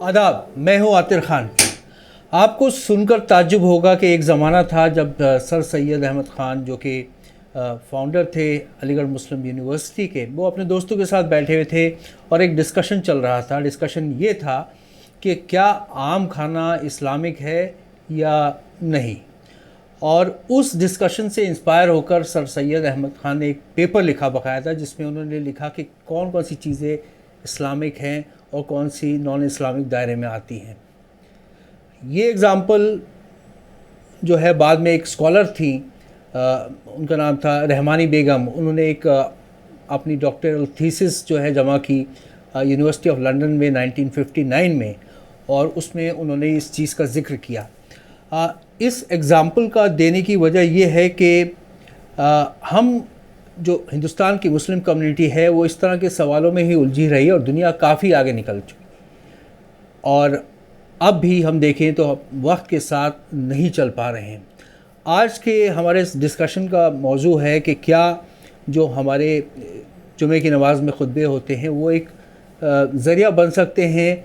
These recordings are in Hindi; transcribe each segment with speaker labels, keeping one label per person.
Speaker 1: आदाब, मैं हूँ आतिर खान। आपको सुनकर ताज्जुब होगा कि एक ज़माना था जब सर सैयद अहमद ख़ान जो कि फाउंडर थे अलीगढ़ मुस्लिम यूनिवर्सिटी के, वो अपने दोस्तों के साथ बैठे हुए थे और एक डिस्कशन चल रहा था। डिस्कशन ये था कि क्या आम खाना इस्लामिक है या नहीं। और उस डिस्कशन से इंस्पायर होकर सर सैयद अहमद ख़ान ने एक पेपर लिखा बकायदा, जिसमें उन्होंने लिखा कि कौन कौन सी चीज़ें इस्लामिक हैं और कौन सी नॉन इस्लामिक दायरे में आती हैं। ये एग्ज़ाम्पल जो है, बाद में एक स्कॉलर थी, उनका नाम था रहमानी बेगम। उन्होंने एक अपनी डॉक्टरल थीसिस जो है जमा की यूनिवर्सिटी ऑफ लंदन में 1959 में, और उसमें उन्होंने इस चीज़ का ज़िक्र किया। इस एग्ज़ाम्पल का देने की वजह यह है कि हम जो हिंदुस्तान की मुस्लिम कम्युनिटी है वो इस तरह के सवालों में ही उलझी रही है और दुनिया काफ़ी आगे निकल चुकी। और अब भी हम देखें तो वक्त के साथ नहीं चल पा रहे हैं। आज के हमारे इस डिस्कशन का मौजू है कि क्या जो हमारे जुमे की नमाज में खुतबे होते हैं वो एक ज़रिया बन सकते हैं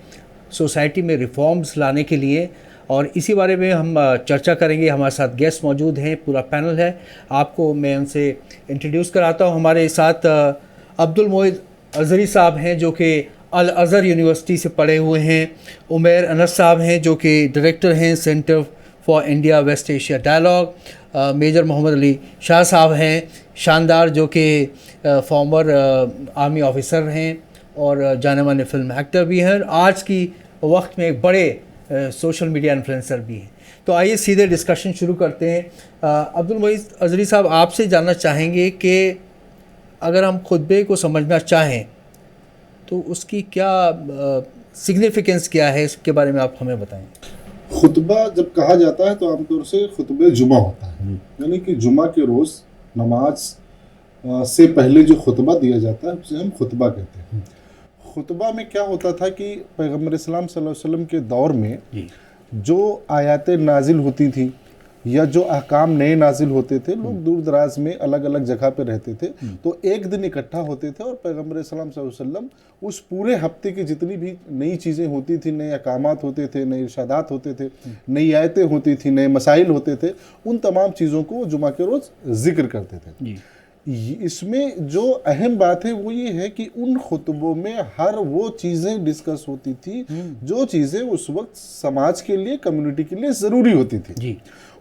Speaker 1: सोसाइटी में रिफॉर्म्स लाने के लिए, और इसी बारे में हम चर्चा करेंगे। हमारे साथ गेस्ट मौजूद हैं, पूरा पैनल है। आपको मैं उनसे इंट्रोड्यूस कराता हूँ। हमारे साथ अब्दुल मोइद अज़हरी साहब हैं जो कि अल अज़हर यूनिवर्सिटी से पढ़े हुए हैं। उमैर अनस साहब हैं जो कि डायरेक्टर हैं centre for India West Asia dialogue. Major Mohammad Ali Shah साहब हैं शानदार, जो कि फॉर्मर आर्मी ऑफिसर हैं और जाने माने फिल्म एक्टर भी हैं, आज की वक्त में एक बड़े सोशल मीडिया इन्फ्लुएंसर भी हैं। तो आइए सीधे डिस्कशन शुरू करते हैं। अब्दुल मोइद अज़हरी साहब, आपसे जानना चाहेंगे कि अगर हम खुतबे को समझना चाहें तो उसकी क्या सिग्निफिकेंस क्या है, इसके बारे में आप हमें बताएं।
Speaker 2: खुतबा जब कहा जाता है तो आमतौर से खुतबे जुमा होता है, यानी कि जुमा के रोज़ नमाज से पहले जो खुतबा दिया जाता है उसे हम खुतबा कहते हैं। खुतबा में क्या होता था कि पैगम्बर इस्लाम सल्लल्लाहु अलैहि वसल्लम के दौर में जो आयतें नाजिल होती थी या जो अहकाम नए नाजिल होते थे, लोग दूर दराज में अलग अलग जगह पे रहते थे, तो एक दिन इकट्ठा होते थे और पैगम्बर इस्लाम सल्लल्लाहु अलैहि वसल्लम उस पूरे हफ्ते की जितनी भी नई चीज़ें होती थी, नए अहकामात होते थे, नए इरशादात होते थे, नई आयतें होती थी, नए मसाइल होते थे, उन तमाम चीज़ों को जुमा के रोज़ जिक्र करते थे। इसमें जो अहम बात है वो ये है कि उन खुतबों में हर वो चीज़ें डिस्कस होती थी जो चीज़ें उस वक्त समाज के लिए, कम्युनिटी के लिए ज़रूरी होती थी जी।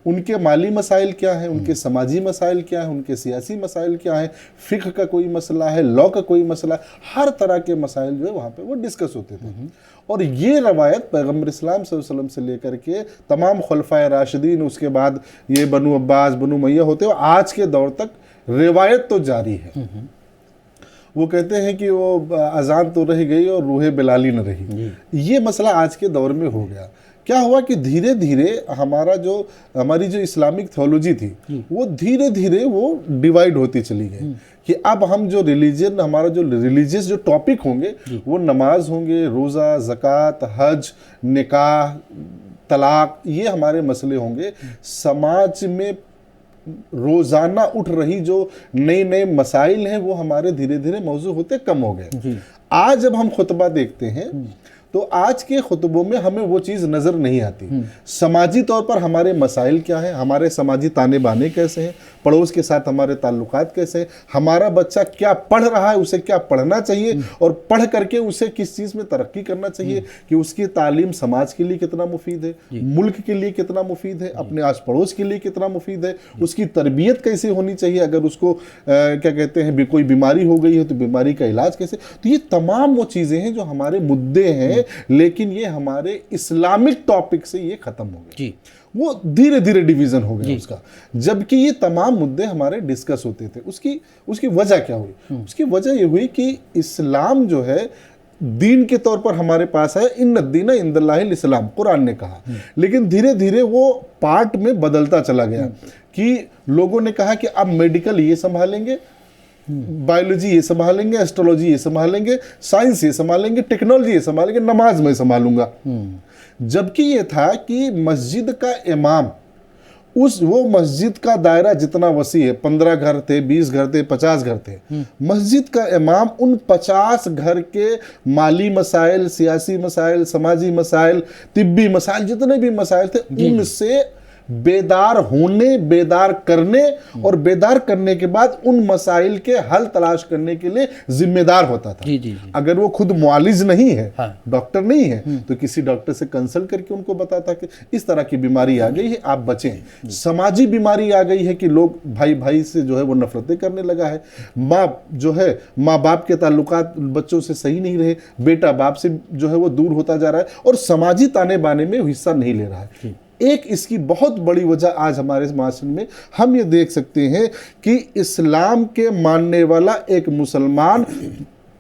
Speaker 2: उनके माली मसाइल क्या है, उनके समाजी मसाइल क्या है, उनके सियासी मसाइल क्या है, फ़िक़्ह का कोई मसला है, लॉ का कोई मसला है, हर तरह के मसाइल जो है वहाँ पे वो डिस्कस होते थे। और ये रवायत पैगम्बर इस्लाम सल्लल्लाहु अलैहि वसल्लम से लेकर के तमाम खुलफाए राशिदीन, उसके बाद ये बनु अब्बास, बनु उमय्या होते हुए आज के दौर तक रिवायत तो जारी है। वो कहते हैं कि वो अजान तो रह गई और रूहे बिलाली न रही। ये मसला आज के दौर में हो गया। क्या हुआ कि धीरे धीरे हमारी जो इस्लामिक थियोलॉजी थी वो धीरे धीरे वो डिवाइड होती चली गई कि अब हम जो रिलीजन, हमारा जो रिलीजियस जो टॉपिक होंगे वो नमाज होंगे, रोज़ा, ज़कात, हज, निकाह, तलाक, ये हमारे मसले होंगे। समाज में रोज़ाना उठ रही जो नए नए मसाइल हैं वो हमारे धीरे धीरे मौजू होते कम हो गए। आज जब हम खुतबा देखते हैं तो आज के खुतबों में हमें वो चीज़ नज़र नहीं आती। समाजी तौर पर हमारे मसाइल क्या हैं, हमारे समाजी ताने बाने कैसे हैं, पड़ोस के साथ हमारे ताल्लुकात कैसे हैं, हमारा बच्चा क्या पढ़ रहा है, उसे क्या पढ़ना चाहिए और पढ़ करके उसे किस चीज़ में तरक्की करना चाहिए, कि उसकी तालीम समाज के लिए कितना मुफीद है, मुल्क के लिए कितना मुफीद है, अपने आस पड़ोस के लिए कितना मुफीद है, उसकी तरबियत कैसे होनी चाहिए, अगर उसको क्या कहते हैं कोई बीमारी हो गई है तो बीमारी का इलाज कैसे। तो ये तमाम वो चीज़ें हैं जो हमारे मुद्दे हैं, लेकिन ये हमारे इस्लामिक टॉपिक से ये खत्म हो गए जी। वो धीरे धीरे डिवीजन हो गया उसका, जबकि ये तमाम मुद्दे हमारे डिस्कस होते थे। उसकी वजह क्या हुई? उसकी वजह ये हुई कि इस्लाम जो है दीन के तौर पर हमारे पास है, इन्न दीन इंदल्लाहिल इस्लाम, कुरान ने कहा। लेकिन धीरे धीरे वो पार्ट में बदलता चला गया कि लोगों ने कहा कि अब मेडिकल ये संभालेंगे, बायोलॉजी ये संभालेंगे, एस्ट्रोलॉजी ये संभालेंगे, साइंस ये संभालेंगे, टेक्नोलॉजी ये संभालेंगे, नमाज मैं संभालूंगा। जबकि ये था कि मस्जिद का इमाम वो मस्जिद का दायरा जितना वसी है, 15 घर थे, 20 घर थे, 50 घर थे, मस्जिद का इमाम उन 50 घर के माली मसाइल, सियासी मसाइल, समाजी मसाइल, तिब्बी मसाइल, जितने भी मसाइल थे उनसे बेदार होने, बेदार करने और बेदार करने के बाद उन मसाइल के हल तलाश करने के लिए जिम्मेदार होता था।
Speaker 1: जी।
Speaker 2: अगर वो खुद मुआलिज नहीं है,
Speaker 1: हाँ।
Speaker 2: डॉक्टर नहीं है, तो किसी डॉक्टर से कंसल्ट करके उनको बताता कि इस तरह की बीमारी आ गई है, आप बचें। समाजी बीमारी आ गई है कि लोग भाई भाई से जो है वो नफरतें करने लगा है, माँ बाप के ताल्लुकात बच्चों से सही नहीं रहे, बेटा बाप से जो है वो दूर होता जा रहा है और समाजी ताने बाने में हिस्सा नहीं ले रहा है। एक इसकी बहुत बड़ी वजह आज हमारे माशरे में हम ये देख सकते हैं कि इस्लाम के मानने वाला एक मुसलमान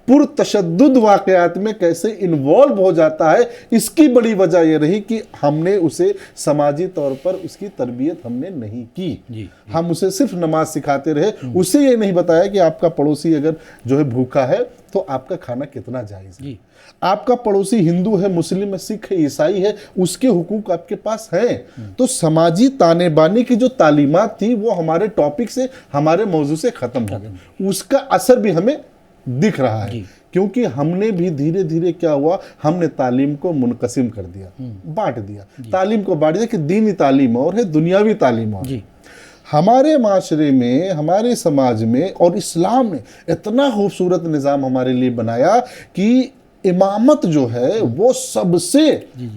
Speaker 2: पुरतशद्दुद वाक़यात में कैसे इन्वॉल्व हो जाता है। इसकी बड़ी वजह यह रही कि हमने उसे समाजी तौर पर उसकी तरबियत हमने नहीं की। हम उसे सिर्फ नमाज सिखाते रहे, उसे ये नहीं बताया कि आपका पड़ोसी अगर जो है भूखा है तो आपका खाना कितना जायज़ है, आपका पड़ोसी हिंदू है, मुस्लिम है, सिख है, ईसाई है, उसके हुकूक आपके पास हैं। तो समाजी ताने बाने की जो तालीमात थी वो हमारे टॉपिक से, हमारे मौजू से ख़त्म हो गई। उसका असर भी हमें दिख रहा है क्योंकि हमने भी धीरे धीरे क्या हुआ, हमने तालीम को मुनक़सिम कर दिया, बांट दिया। तालीम को बांट दिया कि दीनी तालीम और है, दुनियावी तालीम और है। हमारे माशरे में, हमारे समाज में और इस्लाम ने इतना खूबसूरत निज़ाम हमारे लिए बनाया कि इमामत जो है वो सबसे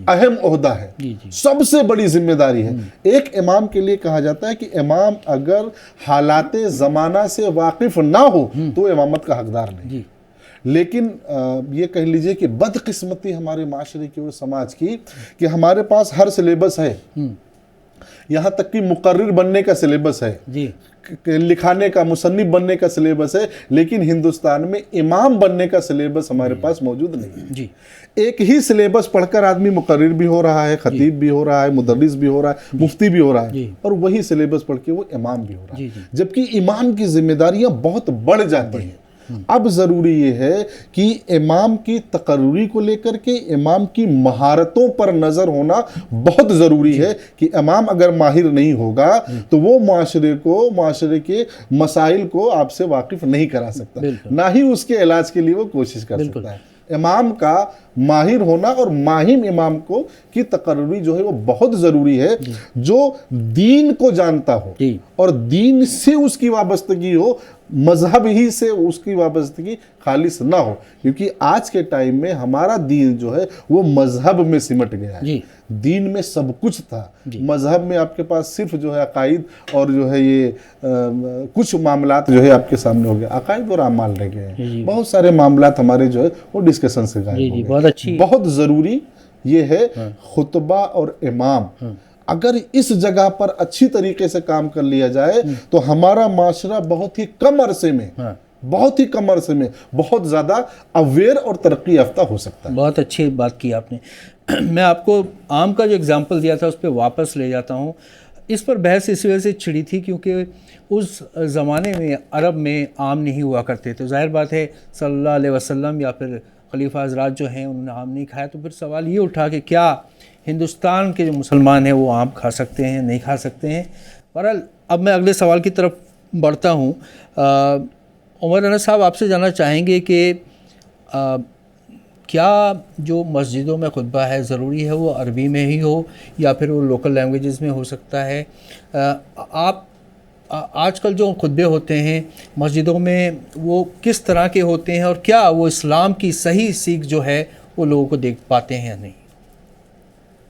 Speaker 2: अहम ओहदा है, सबसे बड़ी जिम्मेदारी है। एक इमाम के लिए कहा जाता है कि इमाम अगर हालाते ज़माना से वाकिफ ना हो तो इमामत का हकदार नहीं। लेकिन ये कह लीजिए कि बदकिस्मती हमारे माशरे की और समाज की कि हमारे पास हर सिलेबस है, यहाँ तक कि मुकर्रिर बनने का सिलेबस है, लिखाने का, मुसन्निफ बनने का सिलेबस है, लेकिन हिंदुस्तान में इमाम बनने का सिलेबस हमारे पास मौजूद नहीं है। एक ही सिलेबस पढ़कर आदमी मुकर्रिर भी हो रहा है, खतीब भी हो रहा है, मुदर्रिस भी हो रहा है, मुफ्ती भी हो रहा है, और वही सिलेबस पढ़ के वो इमाम भी हो रहा है, जबकि इमाम की जिम्मेदारियां बहुत बढ़ जाती हैं। अब ज़रूरी ये है कि इमाम की तकर्री को लेकर के, इमाम की महारतों पर नज़र होना बहुत ज़रूरी है कि इमाम अगर माहिर नहीं होगा तो वो माशरे के मसाइल को आपसे वाकिफ़ नहीं करा सकता, ना ही उसके इलाज के लिए वो कोशिश कर सकता है। इमाम का माहिर होना और माहिम इमाम को की तकर्री जो है वो बहुत ज़रूरी है, जो दीन को जानता हो और दीन से उसकी वाबस्तगी हो, मजहब ही से उसकी वाबस्तगी खालिस ना हो। क्योंकि आज के टाइम में हमारा दीन जो है वो मजहब में सिमट गया है। दीन में सब कुछ था, मजहब में आपके पास सिर्फ जो है अकाइद और जो है ये कुछ मामलात जो है आपके सामने हो गया, अकाइद और अमाल रह गए हैं। बहुत सारे मामलात हमारे जो है वो डिस्कशन से गायब हो गए।
Speaker 1: बहुत अच्छी, बहुत
Speaker 2: ज़रूरी ये है खुतबा और इमाम अगर इस जगह पर अच्छी तरीके से काम कर लिया जाए तो हमारा माशरा बहुत ही कम अरसे में बहुत ज़्यादा अवेयर और तरक्की याफ्ता हो सकता है।
Speaker 1: बहुत अच्छी बात की आपने। मैं आपको आम का जो एग्जांपल दिया था उस पर वापस ले जाता हूँ। इस पर बहस इस वजह से छिड़ी थी क्योंकि उस ज़माने में अरब में आम नहीं हुआ करते, तो जाहिर बात है सल्लल्लाहु अलैहि वसल्लम या फिर खलीफा हज़रात जो हैं उन्होंने आम नहीं खाया। तो फिर सवाल ये उठा कि क्या हिंदुस्तान के जो मुसलमान हैं वो आम खा सकते हैं, नहीं खा सकते हैं। बहरहाल अब मैं अगले सवाल की तरफ बढ़ता हूँ। उमर अनस साहब, आपसे जानना चाहेंगे कि क्या जो मस्जिदों में खुतबा है ज़रूरी है वो अरबी में ही हो या फिर वो लोकल लैंग्वेजेस में हो सकता है? आप आजकल जो खुतबे होते हैं मस्जिदों में वो किस तरह के होते हैं और क्या वो इस्लाम की सही सीख जो है वो लोगों को देख पाते हैं या नहीं?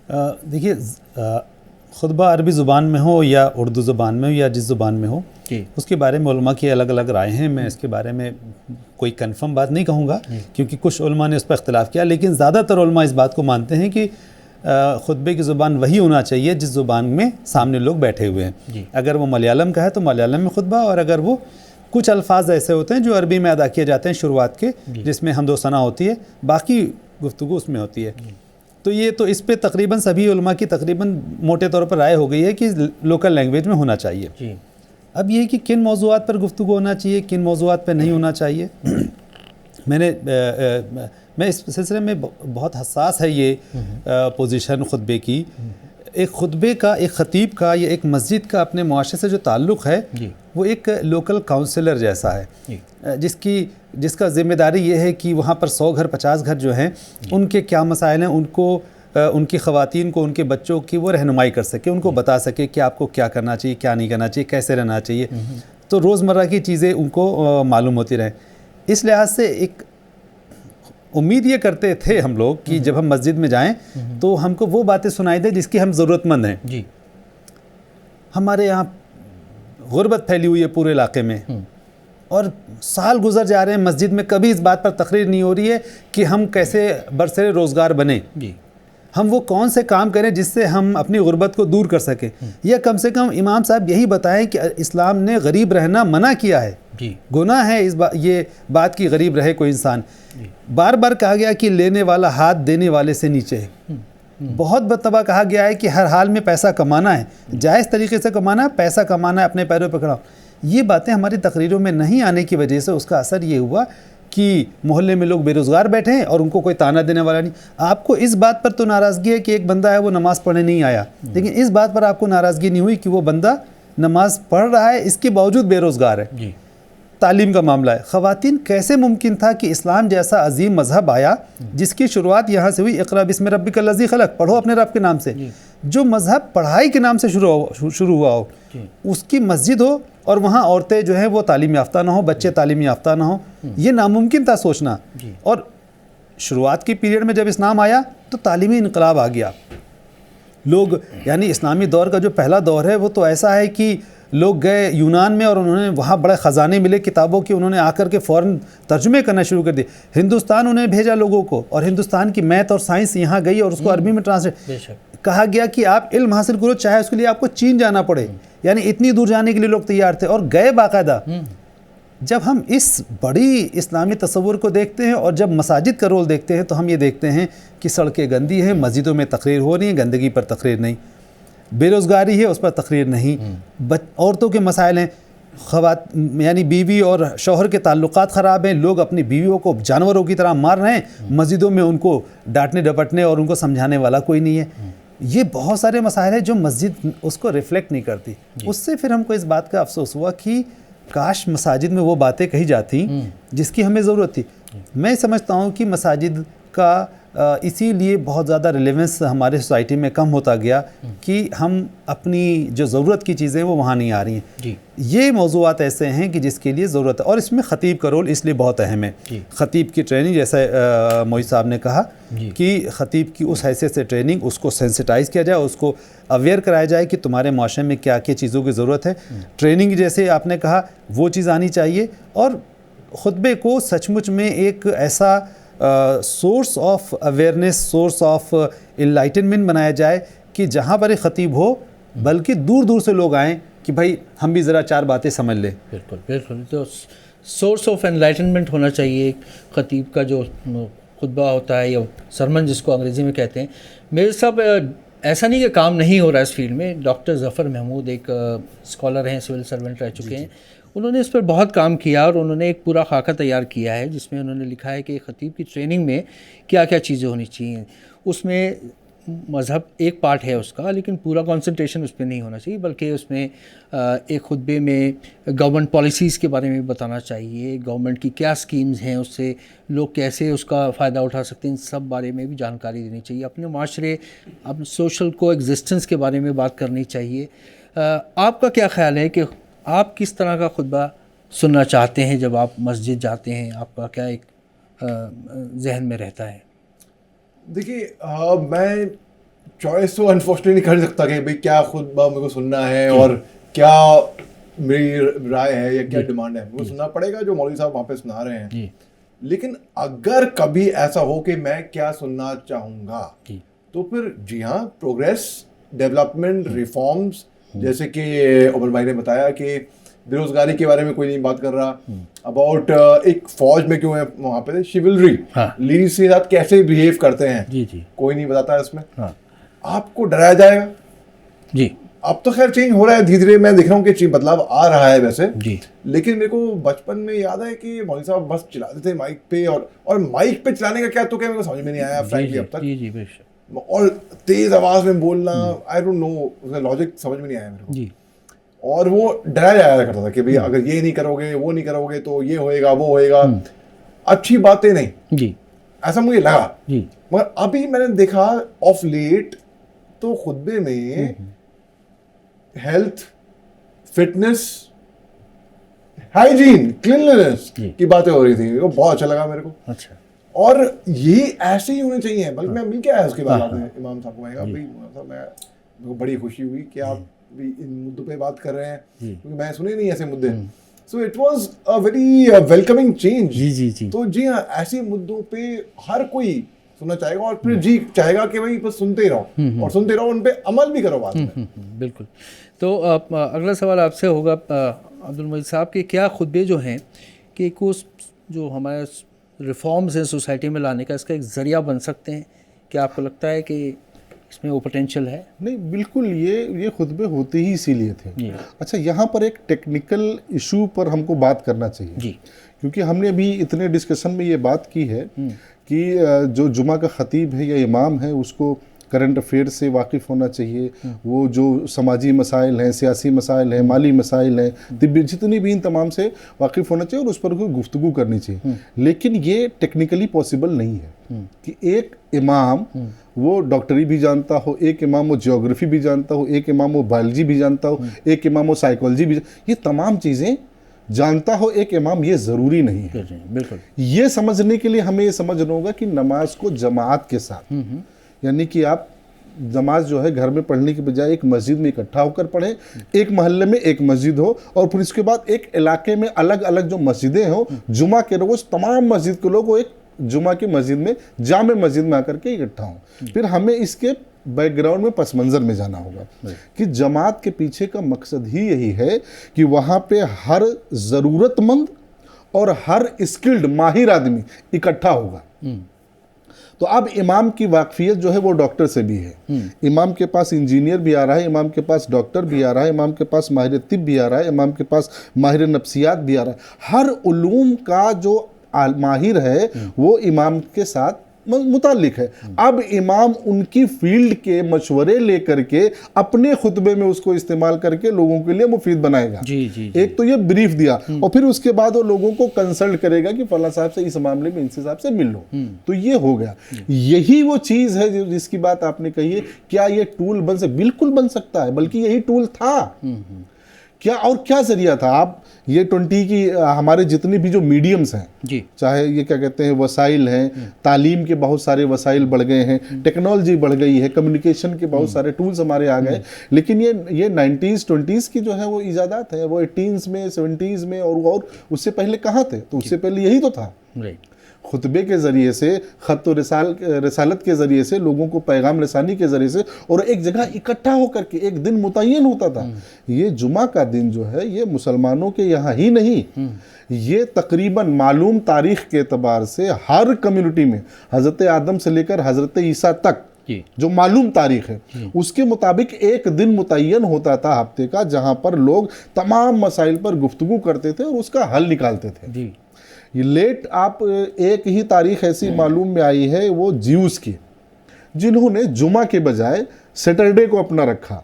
Speaker 3: देखिए, खुतबा अरबी ज़ुबान में हो या उर्दू ज़ुबान में हो या जिस ज़ुबान में हो, उसके बारे में उलमा की अलग अलग राय हैं। मैं इसके बारे में कोई कंफर्म बात नहीं कहूँगा क्योंकि कुछ उलमा ने उस पर इख्तिलाफ़ किया, लेकिन ज़्यादातर उलमा इस बात को मानते हैं कि खुतबे की ज़ुबान वही होना चाहिए जिस ज़ुबान में सामने लोग बैठे हुए हैं। अगर वो मलयालम का है तो मलयालम में खुतबा, और अगर वो कुछ अल्फाज ऐसे होते हैं जो अरबी में अदा किए जाते हैं शुरुआत के, जिसमें हमदो सना होती है, बाकी गुफ्तगू उसमें होती है। तो ये तो इस पे तकरीबन सभी उलमा की तकरीबन मोटे तौर पर राय हो गई है कि लोकल लैंग्वेज में होना चाहिए। अब ये कि किन मौज़ूआत पर गुफ्तगू होना चाहिए, किन मौज़ूआत पर नहीं होना चाहिए, मैं इस सिलसिले में बहुत हसास है ये पोजीशन खुतबे की। एक खुतबे का, एक ख़तीब का या एक मस्जिद का अपने मुआशरे से जो ताल्लुक़ है वो एक लोकल काउंसलर जैसा है, जिसका ज़िम्मेदारी ये है कि वहाँ पर 100 घर 50 घर जो हैं उनके क्या मसाइल हैं, उनको उनकी ख़वातीन को, उनके बच्चों की वो रहनुमाई कर सके, उनको बता सके कि आपको क्या करना चाहिए, क्या नहीं करना चाहिए, कैसे रहना चाहिए, तो रोज़मर्रा की चीज़ें उनको मालूम होती रहें। इस लिहाज से एक उम्मीद ये करते थे हम लोग कि जब हम मस्जिद में जाएं तो हमको वो बातें सुनाई दे जिसकी हम ज़रूरतमंद हैं जी। हमारे यहाँ गुर्बत फैली हुई है पूरे इलाके में और साल गुजर जा रहे हैं, मस्जिद में कभी इस बात पर तकरीर नहीं हो रही है कि हम कैसे बरसरे रोज़गार बने जी, हम वो कौन से काम करें जिससे हम अपनी गुर्बत को दूर कर सकें, या कम से कम इमाम साहब यही बताएं कि इस्लाम ने गरीब रहना मना किया है जी। गुनाह है ये बात की गरीब रहे कोई इंसान। बार बार कहा गया कि लेने वाला हाथ देने वाले से नीचे है। बहुत बतबा कहा गया है कि हर हाल में पैसा कमाना है, जायज़ तरीके से कमाना है, पैसा कमाना है, अपने पैरों पर खड़ा। ये बातें हमारी तकरीरों में नहीं आने की वजह से उसका असर ये हुआ कि मोहल्ले में लोग बेरोज़गार बैठे हैं और उनको कोई ताना देने वाला नहीं। आपको इस बात पर तो नाराज़गी है कि एक बंदा है वो नमाज़ पढ़ने नहीं आया, लेकिन इस बात पर आपको नाराज़गी नहीं हुई कि वो बंदा नमाज़ पढ़ रहा है, इसके बावजूद बेरोज़गार है जी। तालीम का मामला है, ख़वातीन कैसे मुमकिन था कि इस्लाम जैसा अजीम मज़हब आया जिसकी शुरुआत यहाँ से हुई, इक़रा बिस्मि रब्बिकल लज़ी खलक़, पढ़ो अपने रब के नाम से। जो मज़हब पढ़ाई के नाम से शुरू हुआ हो, उसकी मस्जिद हो और वहाँ औरतें जो हैं वो तालीम याफ्ता ना हो, बच्चे तालीम याफ्ता ना हो, ये नामुमकिन था सोचना। और शुरुआत की पीरियड में जब इस्लाम आया तो तालीमी इनकलाब आ गया। लोग, यानी इस्लामी दौर का जो पहला दौर है वो तो ऐसा है कि लोग गए यूनान में और उन्होंने वहाँ बड़े ख़जाने मिले किताबों के, उन्होंने आकर के फ़ौरन तर्जुमे करना शुरू कर दिए। हिंदुस्तान उन्हें भेजा लोगों को, और हिंदुस्तान की मैथ और साइंस यहाँ गई और उसको अरबी में ट्रांसलेट कहा गया कि आप इल्म हासिल करो, चाहे उसके लिए आपको चीन जाना पड़े। यानी इतनी दूर जाने के लिए लोग तैयार थे और गए बाकायदा। जब हम इस बड़ी इस्लामी तस्वुर को देखते हैं और जब मसाजिद का रोल देखते हैं तो हम ये देखते हैं कि सड़कें गंदी हैं, मस्जिदों में तकरीर हो रही है, गंदगी पर तकरीर नहीं, बेरोज़गारी है उस पर तकरीर नहीं, औरतों के मसाइल हैं, यानी बीवी और शौहर के ताल्लुकात ख़राब हैं, लोग अपनी बीवियों को जानवरों की तरह मार रहे हैं, मस्जिदों में उनको डांटने डपटने और उनको समझाने वाला कोई नहीं है। ये बहुत सारे मसाइल हैं जो मस्जिद उसको रिफ्लेक्ट नहीं करती। उससे फिर हमको इस बात का अफसोस हुआ कि काश मसाजिद में वो बातें कही जाती जिसकी हमें ज़रूरत थी। मैं समझता हूँ कि मसाजिद का इसीलिए बहुत ज़्यादा रिलेवेंस हमारे सोसाइटी में कम होता गया कि हम अपनी जो ज़रूरत की चीज़ें वो वहाँ नहीं आ रही हैं। ये मौज़ूआत ऐसे हैं कि जिसके लिए ज़रूरत है, और इसमें ख़तीब का रोल इसलिए बहुत अहम है। ख़तीब की ट्रेनिंग, जैसे मोहित साहब ने कहा कि ख़तीब की उस हैसियत से ट्रेनिंग, उसको सेंसिटाइज़ किया जाए, उसको अवेयर कराया जाए कि तुम्हारे माशरे में क्या क्या चीज़ों की ज़रूरत है। ट्रेनिंग जैसे आपने कहा वो चीज़ आनी चाहिए, और ख़ुतबे को सचमुच में एक ऐसा source of awareness, source of enlightenment बनाया जाए कि जहाँ पर एक ख़तीब हो बल्कि दूर दूर से लोग आएँ कि भाई हम भी ज़रा चार बातें समझ लें।
Speaker 1: बिल्कुल बिल्कुल, तो सोर्स ऑफ एनलाइटनमेंट होना चाहिए ख़तीब का जो खुतबा होता है या सरमन जिसको अंग्रेज़ी में कहते हैं। मेरे साहब, ऐसा नहीं कि काम नहीं हो रहा है इस फील्ड में। डॉक्टर ज़फ़र महमूद एक स्कॉलर हैं, सिविल सर्वेंट रह चुके हैं, उन्होंने इस पर बहुत काम किया और उन्होंने एक पूरा खाका तैयार किया है जिसमें उन्होंने लिखा है कि ख़तीब की ट्रेनिंग में क्या क्या चीज़ें होनी चाहिए। उसमें मज़हब एक पार्ट है उसका, लेकिन पूरा कंसंट्रेशन उस पर नहीं होना चाहिए, बल्कि उसमें एक खुतबे में गवर्नमेंट पॉलिसीज़ के बारे में भी बताना चाहिए, गवर्नमेंट की क्या स्कीम्स हैं, उससे लोग कैसे उसका फ़ायदा उठा सकते हैं, इन सब बारे में भी जानकारी देनी चाहिए। अपने माशरे, अपने सोशल को एग्जिस्टेंस के बारे में बात करनी चाहिए। आपका क्या ख्याल है कि आप किस तरह का खुतबा सुनना चाहते हैं जब आप मस्जिद जाते हैं? आपका क्या एक जहन में रहता है?
Speaker 4: देखिए, मैं चॉइस तो अनफॉर्चुनेटली कर सकता कि भाई क्या खुतबा मेरे को सुनना है और क्या मेरी राय है या क्या डिमांड है, मुझे सुनना पड़ेगा जो मौलवी साहब वहाँ पे सुना रहे हैं। लेकिन अगर कभी ऐसा हो कि मैं क्या सुनना चाहूँगा तो फिर जी हाँ, प्रोग्रेस, डेवलपमेंट, रिफॉर्म्स, जैसे कि उमर भाई ने बताया कि बेरोजगारी के बारे में कोई नहीं बात कर रहा, अबाउट एक फौज में क्यों है वहाँ पे शिवलरी, लेडीज के साथ कैसे बिहेव करते हैं, जी कोई नहीं बताता इसमें। आपको डराया जाएगा जी। अब तो खैर चेंज हो रहा है धीरे धीरे, मैं देख रहा हूँ कि बदलाव आ रहा है वैसे जी। लेकिन मेरे को बचपन में याद है कि मौलवी साहब बस चलाते थे माइक पे, और माइक पे चलाने का क्या तो क्या मेरे को समझ में नहीं आया फ्रैंकली अब तक। और तेज आवाज में बोलना, आई डोंट नो, उसका लॉजिक समझ में नहीं आया मेरे को।
Speaker 1: जी
Speaker 4: और वो डराया जाया करता था कि भाई अगर ये नहीं करोगे, वो नहीं करोगे तो ये होएगा, वो होएगा, अच्छी बातें नहीं,
Speaker 1: जी
Speaker 4: ऐसा मुझे लगा।
Speaker 1: जी
Speaker 4: मगर अभी मैंने देखा ऑफ लेट तो खुतबे में हेल्थ, फिटनेस, हाइजीन, क्लीनलीनेस की बातें हो रही थी, वो बहुत अच्छा लगा मेरे को।
Speaker 1: अच्छा
Speaker 4: और ये ऐसे ही होने चाहिए। बल्कि मैं मिल के आया उसके बाद आपने इमाम साहब को, मैं कहा भाई इमाम साहब, मेरे को बड़ी खुशी हुई कि आप भी इन मुद्दों पे बात कर रहे हैं, क्योंकि मैं सुने नहीं ऐसे मुद्दे। So it was a very welcoming change.
Speaker 1: जी जी जी
Speaker 4: तो जी हाँ, ऐसे मुद्दों पे हर कोई सुनना चाहेगा और फिर जी चाहेगा कि भाई बस सुनते ही रहो और सुनते रहो, उन पे अमल भी करो बाद में।
Speaker 1: बिल्कुल। तो अगला सवाल आपसे होगा अब्दुल मजीद साहब कि क्या खुतबे जो हैं कि कुछ जो हमारे रिफॉर्म्स हैं सोसाइटी में लाने का, इसका एक ज़रिया बन सकते हैं? क्या आपको लगता है कि इसमें वो पोटेंशियल है?
Speaker 2: नहीं, बिल्कुल ये खुतबे होते ही इसीलिए थे।
Speaker 1: जी
Speaker 2: अच्छा, यहाँ पर एक टेक्निकल इशू पर हमको बात करना चाहिए
Speaker 1: जी
Speaker 2: क्योंकि हमने अभी इतने डिस्कशन में ये बात की है कि जो जुमा का खतीब है या इमाम है उसको करंट अफेयर से वाकिफ़ होना चाहिए, वो जो समाजी मसाइल हैं, सियासी मसाइल हैं, माली मसाइल हैं, तिब्बी, जितनी भी इन तमाम से वाकिफ़ होना चाहिए और उस पर कोई गुफ्तगू करनी चाहिए। लेकिन ये टेक्निकली पॉसिबल नहीं है कि एक इमाम वो डॉक्टरी भी जानता हो, एक इमाम वो ज्योग्राफी भी जानता हो, एक इमाम वो बायोलॉजी भी जानता हो, एक इमाम वो साइकोलॉजी भी, ये तमाम चीज़ें जानता हो एक इमाम, ये ज़रूरी नहीं है।
Speaker 1: बिल्कुल।
Speaker 2: ये समझने के लिए हमें ये समझना होगा कि नमाज को जमात के साथ, यानी कि आप नमाज जो है घर में पढ़ने के बजाय एक मस्जिद में इकट्ठा होकर पढ़ें, एक मोहल्ले में एक मस्जिद हो और फिर इसके बाद एक इलाके में अलग अलग जो मस्जिदें हो, जुमा के रोज़ तमाम मस्जिद के लोग वो एक जुमा की मस्जिद में, जामे मस्जिद में आकर के इकट्ठा हों। फिर हमें इसके बैकग्राउंड में पस मंज़र में जाना होगा कि जमात के पीछे का मकसद ही यही है कि वहाँ पे हर ज़रूरतमंद और हर स्किल्ड माहिर आदमी इकट्ठा होगा। तो अब इमाम की वाकफियत जो है वो डॉक्टर से भी है, इमाम के पास इंजीनियर भी आ रहा है, इमाम के पास डॉक्टर भी आ रहा है, इमाम के पास माहिर तिब भी आ रहा है, इमाम के पास माहिर नफ्सियात भी आ रहा है। हर उलूम का जो माहिर है वो इमाम के साथ मुताल्लिक है। अब इमाम उनकी फील्ड के मशवरे लेकर के अपने खुतबे में उसको इस्तेमाल करके लोगों के लिए मुफीद बनाएगा।
Speaker 1: जी जी
Speaker 2: एक तो ये ब्रीफ दिया और फिर उसके बाद वो लोगों को कंसल्ट करेगा कि फला साहब से इस मामले में इनसे साहब से मिल लो, तो ये हो गया। यही वो चीज़ है जिसकी बात आपने कही है। क्या ये टूल बन सकता? बिल्कुल बन सकता है, बल्कि यही टूल था। क्या और क्या जरिया था? आप ये 20 की हमारे जितने भी जो मीडियम्स हैं
Speaker 1: जी,
Speaker 2: चाहे ये क्या कहते हैं वसाइल हैं, तालीम के बहुत सारे वसाइल बढ़ गए हैं, टेक्नोलॉजी बढ़ गई है, कम्युनिकेशन के बहुत सारे टूल्स हमारे आ गए, लेकिन ये 90s 20s की जो है वो इजादात है, वो 18s में 70s में और उससे पहले कहाँ थे? तो उससे पहले यही तो था।
Speaker 1: राइट।
Speaker 2: खुतबे के ज़रिए से, ख़त रसालत के ज़रिए से, लोगों को पैगाम रसानी के ज़रिए से, और एक जगह इकट्ठा होकर के एक दिन मुतय्यन होता था। ये जुमा का दिन जो है ये मुसलमानों के यहाँ ही नहीं, ये तकरीबन मालूम तारीख़ के एतबार से हर कम्युनिटी में हज़रत आदम से लेकर हज़रत ईसा तक जो मालूम तारीख़ है उसके मुताबिक एक दिन मुतय्यन होता था हफ्ते का, जहाँ पर लोग तमाम मसाइल पर गुफ्तगू करते थे और उसका हल निकालते थे।
Speaker 1: जी।
Speaker 2: ये लेट आप एक ही तारीख ऐसी मालूम में आई है वो ज्यूस की, जिन्होंने जुमा के बजाय सैटरडे को अपना रखा,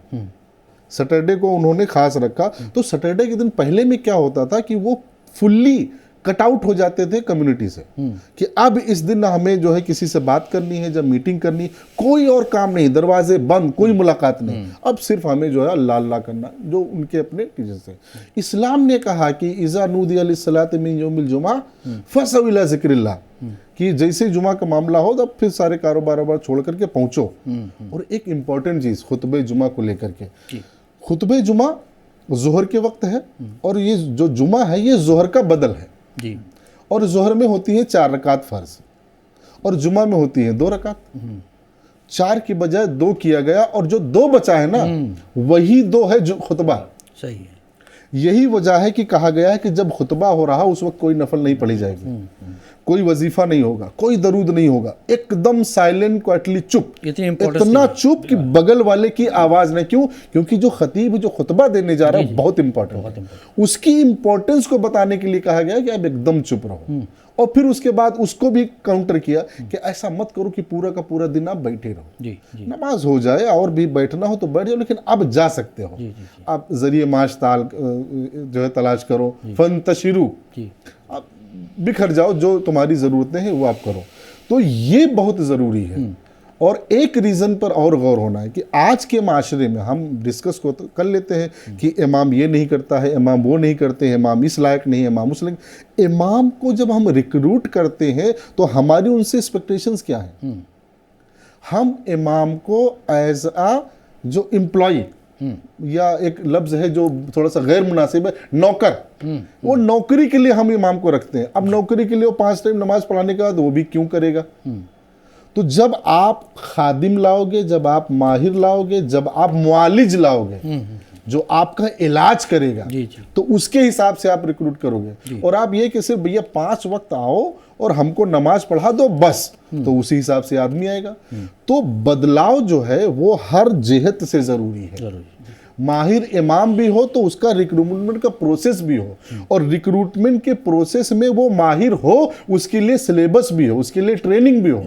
Speaker 2: सैटरडे को उन्होंने खास रखा। तो सैटरडे के दिन पहले में क्या होता था कि वो फुल्ली कट आउट हो जाते थे कम्युनिटी से कि अब इस दिन हमें जो है किसी से बात करनी है, जब मीटिंग करनी, कोई और काम नहीं, दरवाजे बंद, कोई मुलाकात नहीं, अब सिर्फ हमें जो है अल्लाह अल्लाह करना, जो उनके अपने टीचर से। इस्लाम ने कहा कि इज़ा नूदिया लिस्सलाति मिन यौमिल जुमा फसअू इला ज़िक्रिल्लाह, कि जैसे जुमा का मामला हो तब फिर सारे कारोबार छोड़ करके पहुंचो। और एक इम्पॉर्टेंट चीज़ खुतबे जुमा को लेकर के, खुतबे जुमा ज़ोहर के वक्त है और ये जो जुमा है ये ज़ोहर का बदल है
Speaker 1: जी।
Speaker 2: और ज़ोहर में होती है 4 रकात फ़र्ज और जुमा में होती है 2 रकात। 4 की बजाय 2 किया गया और जो 2 बचा है ना वही 2 है जो खुतबा।
Speaker 1: सही है।
Speaker 2: यही वजह है कि कहा गया है कि जब खुतबा हो रहा उस वक्त कोई नफल नहीं पढ़ी जाएगी, कोई वजीफा नहीं होगा, कोई दरूद नहीं होगा, एकदम साइलेंट, क्वाइटली चुप, इतना चुप कि बगल वाले की आवाज नहीं। क्यों? क्योंकि जो खतीब जो खुतबा देने जा रहा है बहुत इंपॉर्टेंट है, उसकी इंपॉर्टेंस को बताने के लिए कहा गया कि आप एकदम चुप रहो। और फिर उसके बाद उसको भी काउंटर किया कि ऐसा मत करो कि पूरा का पूरा दिन आप बैठे रहो, नमाज हो जाए और भी बैठना हो तो बैठ जाओ, लेकिन अब जा सकते हो, आप जरिए माश ताल जो है तलाश करो, फन तशरू, आप बिखर जाओ, जो तुम्हारी ज़रूरतें हैं वो आप करो। तो ये बहुत ज़रूरी है। और एक रीज़न पर और गौर होना है कि आज के माशरे में हम डिस्कस को तो कर लेते हैं कि इमाम ये नहीं करता है, इमाम वो नहीं करते हैं, इमाम इस लायक नहीं है, इमाम उस लायक। इमाम को जब हम रिक्रूट करते हैं तो हमारी उनसे एक्सपेक्टेशंस क्या हैं? हम इमाम को एज आ जो एम्प्लॉय, या एक लफ्ज़ है जो थोड़ा सा गैर मुनासिब है, नौकर, वो नौकरी के लिए हम इमाम को रखते हैं। अब नौकरी के लिए वो 5 टाइम नमाज पढ़ाने के बाद वो भी क्यों करेगा? तो जब आप खादिम लाओगे, जब आप माहिर लाओगे, जब आप मुआलिज लाओगे जो आपका इलाज करेगा, तो उसके हिसाब से आप रिक्रूट करोगे। और आप ये कि सिर्फ भैया 5 वक्त आओ और हमको नमाज पढ़ा दो बस, तो उसी हिसाब से आदमी आएगा। तो बदलाव जो है वो हर जिहत से ज़रूरी है। माहिर इमाम भी हो तो उसका रिक्रूटमेंट का प्रोसेस भी हो, और रिक्रूटमेंट के प्रोसेस में वो माहिर हो, उसके लिए सिलेबस भी हो, उसके लिए ट्रेनिंग भी हो।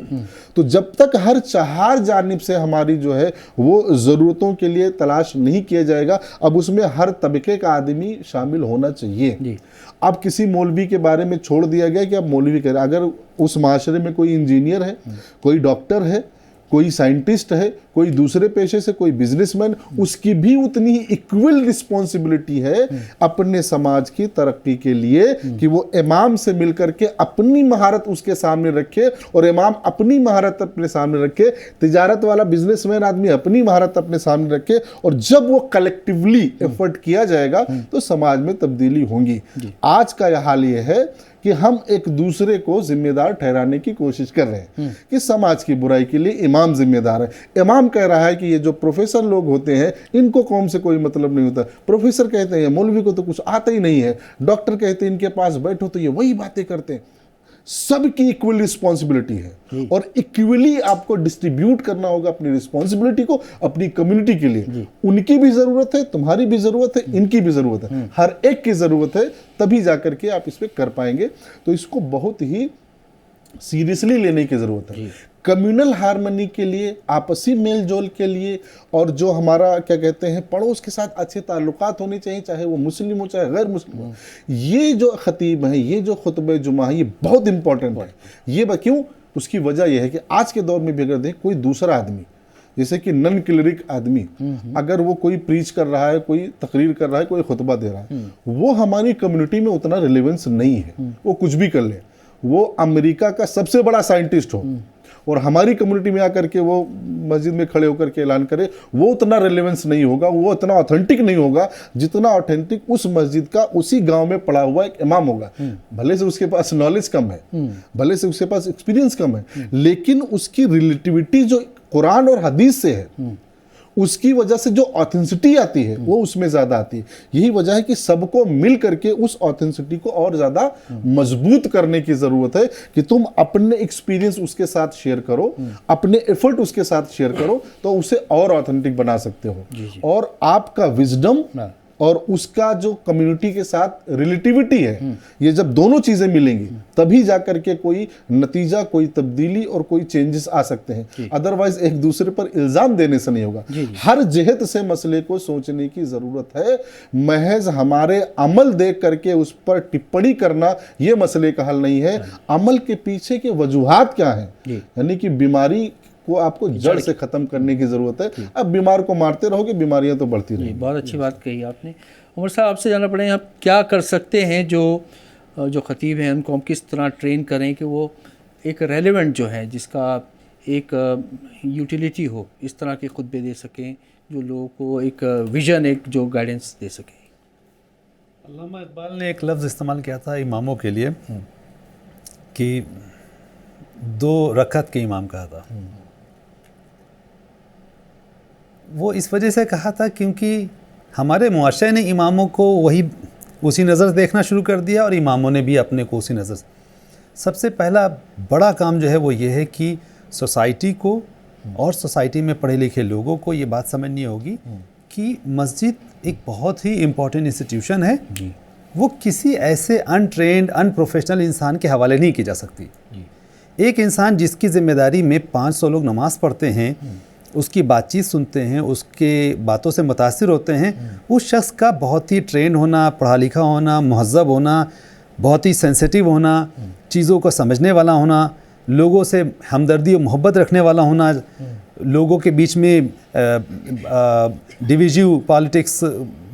Speaker 2: तो जब तक हर 4 जानिब से हमारी जो है वो ज़रूरतों के लिए तलाश नहीं किया जाएगा, अब उसमें हर तबके का आदमी शामिल होना चाहिए। अब किसी मौलवी के बारे में छोड़ दिया गया कि अब मौलवी कह रहे, अगर उस माशरे में कोई इंजीनियर है, कोई डॉक्टर है, कोई साइंटिस्ट है, कोई दूसरे पेशे से, कोई बिजनेसमैन, उसकी भी उतनी ही इक्वल रिस्पॉन्सिबिलिटी है अपने समाज की तरक्की के लिए कि वो इमाम से मिलकर के अपनी महारत उसके सामने रखे और इमाम अपनी महारत अपने सामने रखे, तिजारत वाला बिजनेसमैन आदमी अपनी महारत अपने सामने रखे, और जब वो कलेक्टिवली एफर्ट किया जाएगा तो समाज में तब्दीली होंगी। आज का यह हाल ये है कि हम एक दूसरे को जिम्मेदार ठहराने की कोशिश कर रहे हैं कि समाज की बुराई के लिए इमाम जिम्मेदार है। इमाम कह रहा है कि ये जो प्रोफेसर लोग होते हैं इनको कौम से कोई मतलब नहीं होता। प्रोफेसर कहते हैं मौलवी को तो कुछ आता ही नहीं है। डॉक्टर कहते हैं इनके पास बैठो तो ये वही बातें करते हैं। सबकी इक्वल रिस्पॉन्सिबिलिटी है और इक्वली आपको डिस्ट्रीब्यूट करना होगा अपनी रिस्पॉन्सिबिलिटी को अपनी कम्युनिटी के लिए। उनकी भी जरूरत है, तुम्हारी भी जरूरत है, इनकी भी जरूरत है, हर एक की जरूरत है, तभी जाकर के आप इस पे कर पाएंगे। तो इसको बहुत ही सीरियसली लेने की जरूरत है। कम्युनल हार्मनी के लिए, आपसी मेल जोल के लिए, और जो हमारा क्या कहते हैं पड़ोस के साथ अच्छे ताल्लुकात होने चाहिए, चाहे वो मुस्लिम हो चाहे गैर मुस्लिम हो। ये जो खतीब है, ये जो खुतबे जुमा है, ये बहुत इंपॉर्टेंट है। ये क्यों? उसकी वजह यह है कि आज के दौर में भी अगर देखें कोई दूसरा आदमी, जैसे कि नन क्लरिक आदमी, अगर वो कोई प्रीच कर रहा है, कोई तकरीर कर रहा है, कोई खुतबा दे रहा है, वो हमारी कम्युनिटी में उतना रिलेवेंस नहीं है। वो कुछ भी कर ले, वो अमेरिका का सबसे बड़ा साइंटिस्ट हो और हमारी कम्युनिटी में आकर के वो मस्जिद में खड़े होकर के ऐलान करे, वो उतना रेलेवेंस नहीं होगा, वो उतना ऑथेंटिक नहीं होगा जितना ऑथेंटिक उस मस्जिद का उसी गांव में पड़ा हुआ एक इमाम होगा। भले से उसके पास नॉलेज कम है, भले से उसके पास एक्सपीरियंस कम है, लेकिन उसकी रिलेटिविटी जो कुरान और हदीस से है, उसकी वजह से जो ऑथेंसिटी आती है वो उसमें ज्यादा आती है। यही वजह है कि सबको मिल करके उस ऑथेंसिटी को और ज्यादा मजबूत करने की जरूरत है कि तुम अपने एक्सपीरियंस उसके साथ शेयर करो, अपने एफर्ट उसके साथ शेयर करो, तो उसे और ऑथेंटिक बना सकते हो। और आपका विजडम और उसका जो कम्युनिटी के साथ रिलेटिविटी है, ये जब दोनों चीजें मिलेंगी तभी जाकर के कोई नतीजा, कोई तब्दीली और कोई चेंजेस आ सकते हैं। अदरवाइज एक दूसरे पर इल्जाम देने से नहीं होगा। हर जिहत से मसले को सोचने की जरूरत है। महज हमारे अमल देख करके उस पर टिप्पणी करना ये मसले का हल नहीं है। अमल के पीछे के वजूहात क्या है, यानी कि बीमारी को आपको जड़ से खत्म करने की जरूरत है। अब बीमार को मारते रहोगे, बीमारियां तो बढ़ती रहेंगी।
Speaker 1: बहुत अच्छी बात कही आपने। उमर साहब, आपसे जानना पड़ेगा आप क्या कर सकते हैं जो खतीब हैं उनको हम किस तरह ट्रेन करें कि वो एक रेलेवेंट जो है, जिसका एक यूटिलिटी हो, इस तरह के खुतबे दे सकें जो लोगों को एक विजन, एक जो गाइडेंस दे सकें।
Speaker 3: अल्लामा इकबाल ने एक लफ्ज़ इस्तेमाल किया था इमामों के लिए कि 2 रकअत के इमाम कहा था। वो इस वजह से कहा था क्योंकि हमारे मुआशरे ने इमामों को उसी नज़र देखना शुरू कर दिया और इमामों ने भी अपने को उसी नज़र से। सबसे पहला बड़ा काम जो है वो ये है कि सोसाइटी को और सोसाइटी में पढ़े लिखे लोगों को ये बात समझनी होगी कि मस्जिद एक बहुत ही इम्पोर्टेंट इंस्टीट्यूशन है, वो किसी ऐसे अनट्रेंड अनप्रोफेशनल इंसान के हवाले नहीं की जा सकती। एक इंसान जिसकी ज़िम्मेदारी में 500 लोग नमाज़ पढ़ते हैं, उसकी बातचीत सुनते हैं, उसके बातों से मुतासिर होते हैं, उस शख्स का बहुत ही ट्रेन होना, पढ़ा लिखा होना, महज़ब होना, बहुत ही सेंसिटिव होना, चीज़ों को समझने वाला होना, लोगों से हमदर्दी और मोहब्बत रखने वाला होना, लोगों के बीच में डिविजिव पॉलिटिक्स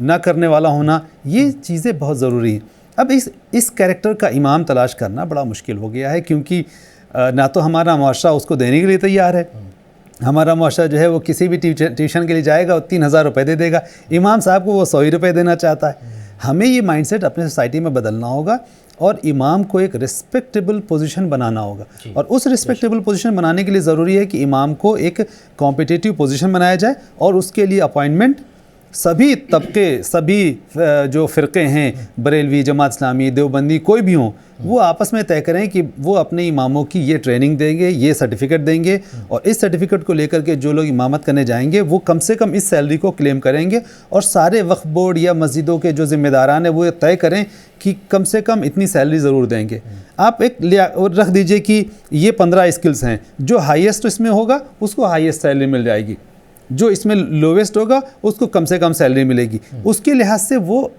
Speaker 3: ना करने वाला होना, ये चीज़ें बहुत ज़रूरी हैं। अब इस कैरेक्टर का इमाम तलाश करना बड़ा मुश्किल हो गया है, क्योंकि ना तो हमारा मुआशरा उसको देने के लिए तैयार है। हमारा मुआशरा जो है वो किसी भी ट्यूशन के लिए जाएगा और 3,000 रुपये दे देगा, इमाम साहब को वो 100 ही रुपये देना चाहता है। हमें ये माइंडसेट अपने सोसाइटी में बदलना होगा और इमाम को एक रिस्पेक्टेबल पोजीशन बनाना होगा। और उस रिस्पेक्टेबल पोजीशन बनाने के लिए ज़रूरी है कि इमाम को एक कॉम्पिटिटिव पोजीशन बनाया जाए और उसके लिए अपॉइंटमेंट सभी तबके, सभी जो फ़िरक़े हैं, बरेलवी, जमात इस्लामी, देवबंदी, कोई भी हों, वो आपस में तय करें कि वो अपने इमामों की ये ट्रेनिंग देंगे, ये सर्टिफिकेट देंगे, और इस सर्टिफिकेट को लेकर के जो लोग इमामत करने जाएंगे वो कम से कम इस सैलरी को क्लेम करेंगे। और सारे वक्फ बोर्ड या मस्जिदों के जो ज़िम्मेदारान हैं वो तय करें कि कम से कम इतनी सैलरी ज़रूर देंगे। आप एक रख दीजिए कि ये 15 स्किल्स हैं, जो हाईएस्ट इसमें होगा उसको हाईएस्ट सैलरी मिल जाएगी, जो इसमें लोवेस्ट होगा उसको कम से कम सैलरी मिलेगी। उसके लिहाज से वो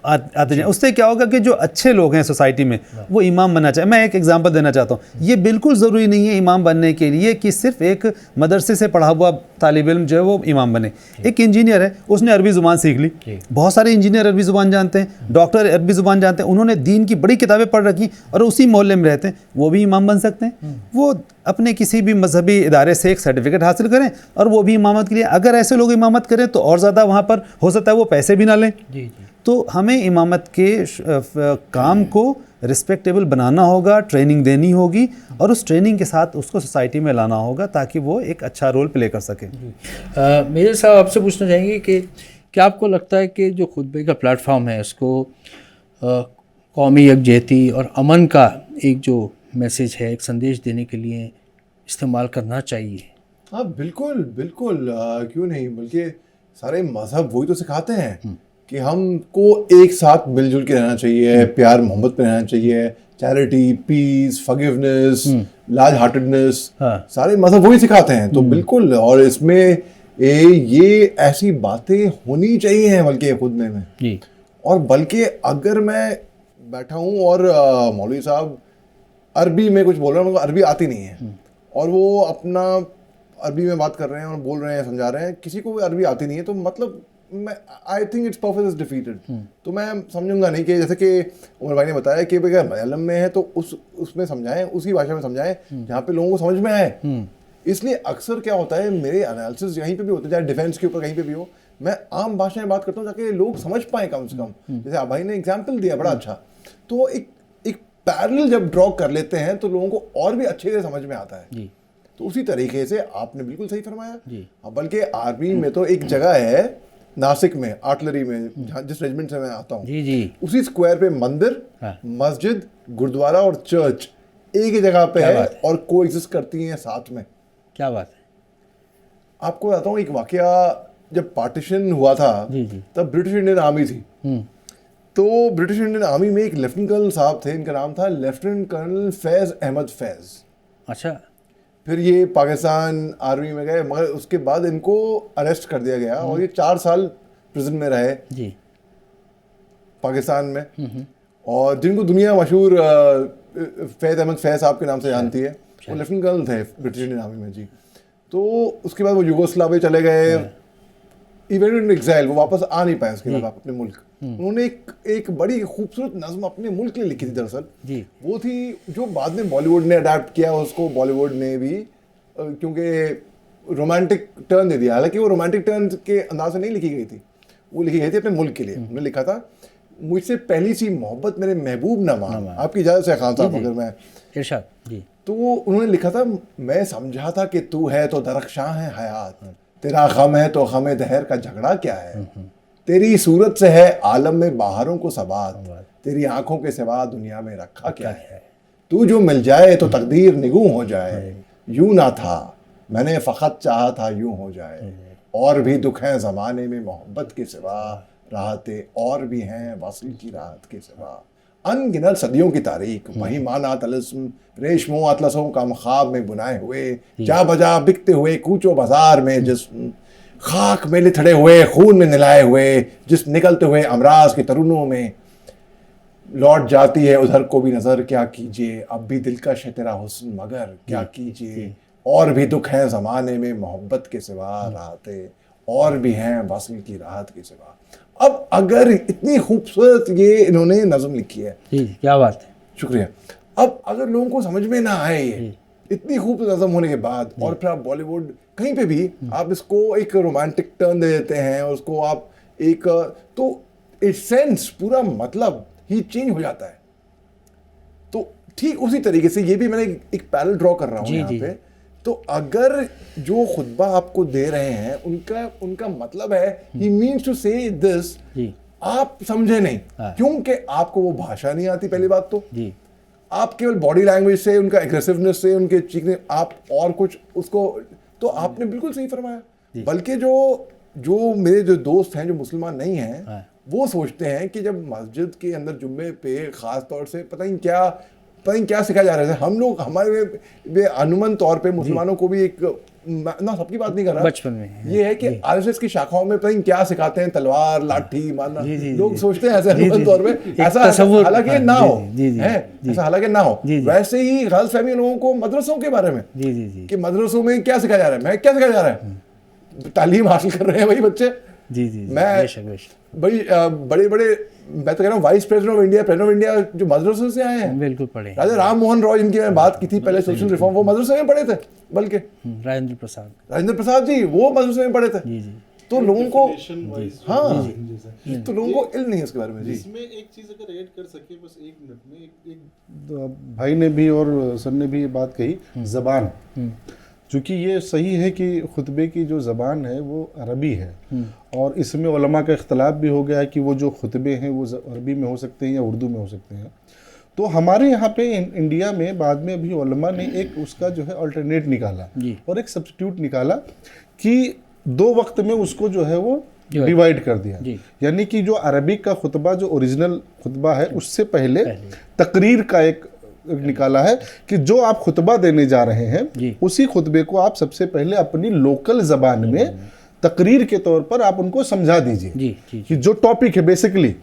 Speaker 3: आते जाए। उससे क्या होगा कि जो अच्छे लोग हैं सोसाइटी में वो इमाम बनना चाहिए। मैं एक एग्जांपल देना चाहता हूँ, ये बिल्कुल ज़रूरी नहीं है इमाम बनने के लिए कि सिर्फ एक मदरसे से पढ़ा हुआ तालिब इल्म जो है वो इमाम बने। एक इंजीनियर है, उसने अरबी ज़ुबान सीख ली, बहुत सारे इंजीनियर अरबी ज़ुबान जानते हैं, डॉक्टर अरबी ज़ुबान जानते हैं, उन्होंने दीन की बड़ी किताबें पढ़ रखी और उसी मोहल्ले में रहते हैं, वो भी इमाम बन सकते हैं। वो अपने किसी भी मजहबी इदारे से एक सर्टिफिकेट हासिल करें और वो भी इमामत के लिए, अगर ऐसे लोग इमामत करें तो और ज़्यादा वहाँ पर हो सकता है वो पैसे भी ना लें। तो हमें इमामत के काम को रिस्पेक्टेबल बनाना होगा, ट्रेनिंग देनी होगी और उस ट्रेनिंग के साथ उसको सोसाइटी में लाना होगा ताकि वो एक अच्छा रोल प्ले कर सके।
Speaker 1: मेजर साहब, आपसे पूछना चाहेंगे कि क्या आपको लगता है कि जो खुतबे का प्लेटफॉर्म है उसको कौमी यकजहती और अमन का एक जो मैसेज है, एक संदेश देने के लिए इस्तेमाल करना चाहिए?
Speaker 4: हाँ बिल्कुल बिल्कुल, क्यों नहीं, बल्कि सारे मज़हब वही तो सिखाते हैं कि हमको एक साथ मिलजुल के रहना चाहिए, प्यार मोहब्बत पे रहना चाहिए, charity, peace, forgiveness, large heartedness, सारे मज़हब वही सिखाते हैं। तो बिल्कुल, और इसमें ये ऐसी बातें होनी चाहिए बल्कि खुतबे में जी। और बल्कि अगर मैं बैठा हूँ और मौलवी साहब अरबी में कुछ बोल रहे हैं, उनको अरबी आती नहीं है और वो अपना अरबी में बात कर रहे हैं और बोल रहे हैं, समझा रहे हैं, किसी को भी अरबी आती नहीं है, तो मतलब मैं I think it's purpose is defeated. तो मैं समझूंगा नहीं कि जैसे कि उमर भाई ने बताया कि अगर मलयालम में है तो उसमें समझाएं, उसी भाषा में समझाएं जहाँ पे लोगों को समझ में आए। इसलिए अक्सर क्या होता है, मेरे एनालिसिस यहीं पे भी होते हैं, चाहे डिफेंस के ऊपर कहीं पे भी हो, मैं आम भाषा में बात करता हूँ ताकि लोग समझ पाएं कम से कम। जैसे आप भाई ने एग्जाम्पल दिया बड़ा अच्छा, तो एक पैरेलल जब ड्रॉ कर लेते हैं तो लोगों को और भी अच्छे से समझ में आता है। तो उसी तरीके से आपने बिल्कुल सही फरमाया। बल्कि आर्मी में तो एक जगह है नासिक में, आर्टिलरी में, जिस रेजिमेंट से मैं आता हूँ, उसी स्क्वायर पे मंदिर, मस्जिद, गुरुद्वारा और चर्च एक ही जगह पे है और कोएग्जिस्ट करती हैं साथ में।
Speaker 1: क्या बात है।
Speaker 4: आपको बताता हूँ एक वाकया, जब पार्टीशन हुआ था तब ब्रिटिश इंडियन आर्मी थी। तो ब्रिटिश इंडियन आर्मी में एक लेफ्टिनेंट कर्नल साहब थे, इनका नाम था लेफ्टिनेंट कर्नल फैज़ अहमद फैज़।
Speaker 1: अच्छा।
Speaker 4: फिर ये पाकिस्तान आर्मी में गए, मगर उसके बाद इनको अरेस्ट कर दिया गया और ये 4 साल प्रिजन में रहे जी पाकिस्तान में। और जिनको दुनिया मशहूर फैज़ अहमद फैज़ साहब के नाम से जानती है, वो लेफ्टिनेंट कर्नल थे ब्रिटिश इंडियन आर्मी में जी। तो उसके बाद वो यूगोस्लाविया चले गए, इवेंट इन एग्जाइल, वो वापस आ नहीं पाए उसके बाद अपने मुल्क। उन्होंने एक बड़ी खूबसूरत नज़्म अपने मुल्क के लिए लिखी थी दरअसल जी। वो थी जो बाद में बॉलीवुड ने अडैप्ट किया उसको, बॉलीवुड ने भी क्योंकि रोमांटिक टर्न दे दिया। हालांकि वो रोमांटिक टर्न के अंदाज से नहीं लिखी गई थी, वो लिखी गई थी अपने मुल्क के लिए। उन्होंने लिखा था, मुझसे पहली सी मोहब्बत मेरे महबूब ना मान। आपकी इजाज़त से खान साहब, अगर मैं इरशाद जी। तो उन्होंने लिखा था, मैं समझा था कि तू है तो दरख्शां है हयात, तेरा गम है तो गम दहर का झगड़ा क्या है, तेरी सूरत से है आलम में बाहरों को सबात, तेरी आंखों के सिवा दुनिया में रखा क्या है। तू जो मिल जाए तो तकदीर निगूं हो जाए, यूं ना था मैंने फ़कत चाहा था यूं हो जाए, और भी दुख हैं ज़माने में मोहब्बत के सिवा, राहते और भी हैं वस्ल की राहत के सिवा। अनगिनत सदियों की तारीख वही माना तलिस्म, रेशमो अतलसों का ख्वाब में बुनाए हुए, जा बजा बिकते हुए कूचो बाजार में जिस्म, खाक में लिथड़े हुए खून में नहलाए हुए जिस निकलते हुए अमराज के तरुणों में, लौट जाती है उधर को भी नज़र क्या कीजिए, अब भी दिलकश है तेरा हुस्न मगर क्या कीजिए, और भी दुख हैं ज़माने में मोहब्बत के सिवा, राहते और भी हैं वस्ल की राहत के सिवा। अब अगर इतनी खूबसूरत ये इन्होंने नज़म लिखी है,
Speaker 1: जी क्या बात है,
Speaker 4: शुक्रिया। अब अगर लोगों को समझ में ना आए ये इतनी खूबसूरत नज़म होने के बाद, और फिर आप बॉलीवुड कहीं पे भी आप इसको एक रोमांटिक टर्न दे देते हैं, उसको आप एक, तो इट सेंस पूरा मतलब ही चेंज हो जाता है। तो ठीक उसी तरीके से ये भी मैंने एक पैरेलल ड्रॉ कर रहा हूँ यहाँ पे। तो अगर जो खुतबा आपको दे रहे हैं उनका मतलब है ही मीन्स टू से दिस, आप समझे नहीं क्योंकि आपको वो भाषा नहीं आती, पहली बात तो आप केवल बॉडी लैंग्वेज से, उनका एग्रेसिवनेस से, उनके चीखने, आप और कुछ उसको, तो आपने बिल्कुल सही फरमाया। बल्कि जो मेरे जो दोस्त हैं जो मुसलमान नहीं हैं, वो सोचते हैं कि जब मस्जिद के अंदर जुम्मे पे ख़ास तौर से पता नहीं क्या सिखाया जा रहा है। हम लोग हमारे अनुमान तौर पे मुसलमानों को भी एक, ना सबकी बात नहीं कर रहा,
Speaker 1: बचपन में
Speaker 4: ये है कि आरएसएस की शाखाओं में पता नहीं क्या सिखाते हैं, तलवार लाठी मारना, लोग सोचते हैं ऐसे अनुमान तौर पे, ऐसा हालांकि ना हो, ऐसा हालांकि ना हो। वैसे ही गलतफहमी लोगों को मदरसों के बारे में कि मदरसों में क्या सिखाया जा रहा है, मैं क्या सिखाया जा रहा है, तालीम हासिल कर रहे हैं वही बच्चे। मैं भाई बड़े मैं तो कह रहा हूँ vice president of India, president of India जो मदरसों से आए हैं,
Speaker 1: बिल्कुल पढ़े।
Speaker 4: राजा राम मोहन रॉय जिनकी मैं बात की थी पहले, सोशल रिफॉर्म, वो मदरसे में पढ़े थे। बल्कि
Speaker 1: राजेंद्र प्रसाद
Speaker 4: जी वो मदरसे में पढ़े थे। तो लोगों को,
Speaker 2: हाँ,
Speaker 4: तो लोगों को इल्म नहीं है उसके बारे में। जी
Speaker 2: इसमें एक चीज अगर ऐड कर सके बस 1 मिनट में, एक भाई ने भी और सर ने भी ये बात कही, जबान, चूँकि ये सही है कि खुतबे की जो ज़बान है वो अरबी है, और इसमें उलमा का इख्तलाफ भी हो गया है कि वो जो खुतबे हैं वो अरबी में हो सकते हैं या उर्दू में हो सकते हैं। तो हमारे यहाँ पे इंडिया में बाद में अभी उलमा ने एक उसका जो है अल्टरनेट निकाला और एक सब्स्टिट्यूट निकाला कि 2 वक्त में उसको जो है वो डिवाइड कर दिया। यानी कि जो अरबिक का खुतबा, जो ओरिजिनल खुतबा है, उससे पहले तकरीर का एक निकाला है कि जो आप खुतबा देने जा रहे हैं उसी खुतबे को आप सबसे पहले अपनी लोकल ज़बान में तकरीर के तौर पर आप उनको समझा दीजिए कि जो टॉपिक है बेसिकली,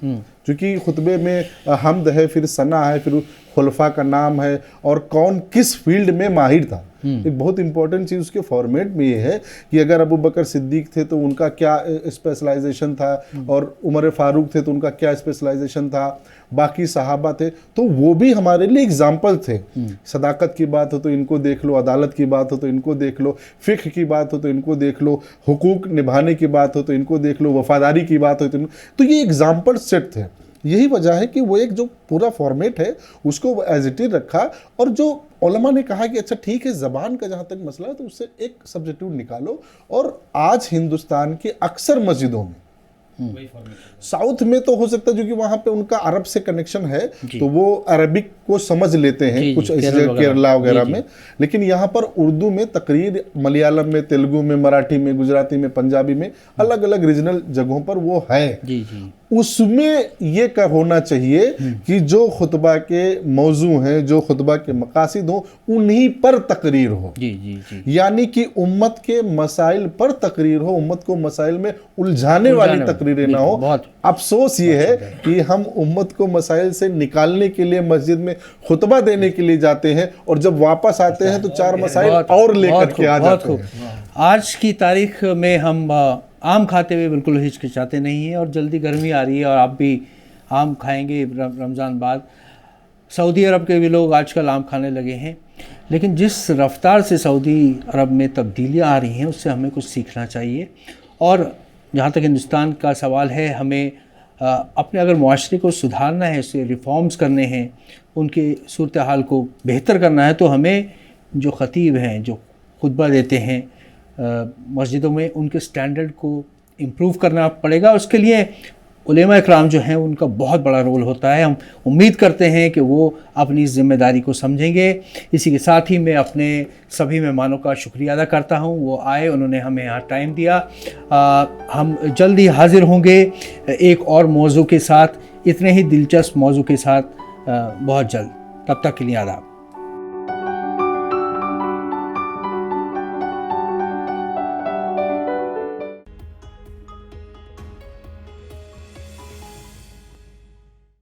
Speaker 2: क्योंकि खुतबे में हमद है, फिर सना है, फिर खुलफा का नाम है और कौन किस फील्ड में माहिर था। एक बहुत इंपॉर्टेंट चीज़ उसके फॉर्मेट में ये है कि अगर अबू बकर सिद्दीक थे तो उनका क्या स्पेशलाइजेशन था, और उमर फारूक थे तो उनका क्या स्पेशलाइजेशन था, बाकी सहाबा थे तो वो भी हमारे लिए एग्जाम्पल थे। सदाकत की बात हो तो इनको देख लो, अदालत की बात हो तो इनको देख लो, फ़िक्र की बात हो तो इनको देख लो, हुकूक निभाने की बात हो तो इनको देख लो, वफादारी की बात हो तो ये एग्जाम्पल सेट थे। यही वजह है कि वो एक जो पूरा फॉर्मेट है उसको एज इट इज रखा, और जो उलमा ने कहा कि अच्छा ठीक है, ज़बान का जहाँ तक मसला है तो उससे एक सब्स्टिट्यूट निकालो। और आज हिंदुस्तान के अक्सर मस्जिदों में, साउथ में तो हो सकता है क्योंकि वहाँ पे उनका अरब से कनेक्शन है तो वो अरबिक को समझ लेते हैं कुछ केरला वगैरह में, लेकिन यहाँ पर उर्दू में तकरीर, मलयालम में, तेलुगु में, मराठी में, गुजराती में, पंजाबी में, अलग अलग रीजनल जगहों पर वो है। उसमें ये कर होना चाहिए कि जो खुतबा के मौजू हैं, जो खुतबा के मकासिद हो, उन्हीं पर तकरीर हो। यानी कि उम्मत के मसाइल पर तकरीर हो, उम्मत को मसाइल में उलझाने वाली तकरीरें ना हो। अफसोस ये है कि हम उम्मत को मसाइल से निकालने के लिए मस्जिद में खुतबा देने के लिए जाते हैं और जब वापस आते हैं तो 4 मसाइल और लेकर के आ जाते हैं।
Speaker 1: आज की तारीख में हम आम खाते हुए बिल्कुल हिचकिचाते नहीं हैं, और जल्दी गर्मी आ रही है और आप भी आम खाएंगे रमज़ान बाद। सऊदी अरब के भी लोग आजकल आम खाने लगे हैं, लेकिन जिस रफ्तार से सऊदी अरब में तब्दीलियां आ रही हैं उससे हमें कुछ सीखना चाहिए। और जहाँ तक हिंदुस्तान का सवाल है, हमें अपने अगर मुआशरे को सुधारना है, उससे रिफॉर्म्स करने हैं, उनकी सूरत हाल को बेहतर करना है, तो हमें जो ख़तीब हैं, जो खुतबा देते हैं मस्जिदों में, उनके स्टैंडर्ड को इम्प्रूव करना पड़ेगा। उसके लिए उलेमा इकराम जो हैं उनका बहुत बड़ा रोल होता है। हम उम्मीद करते हैं कि वो अपनी ज़िम्मेदारी को समझेंगे। इसी के साथ ही मैं अपने सभी मेहमानों का शुक्रिया अदा करता हूँ, वो आए, उन्होंने हमें यहाँ टाइम दिया। हम जल्द ही हाज़िर होंगे एक और मौजू के साथ, इतने ही दिलचस्प मौजू के साथ बहुत जल्द। तब तक के लिए आदाब।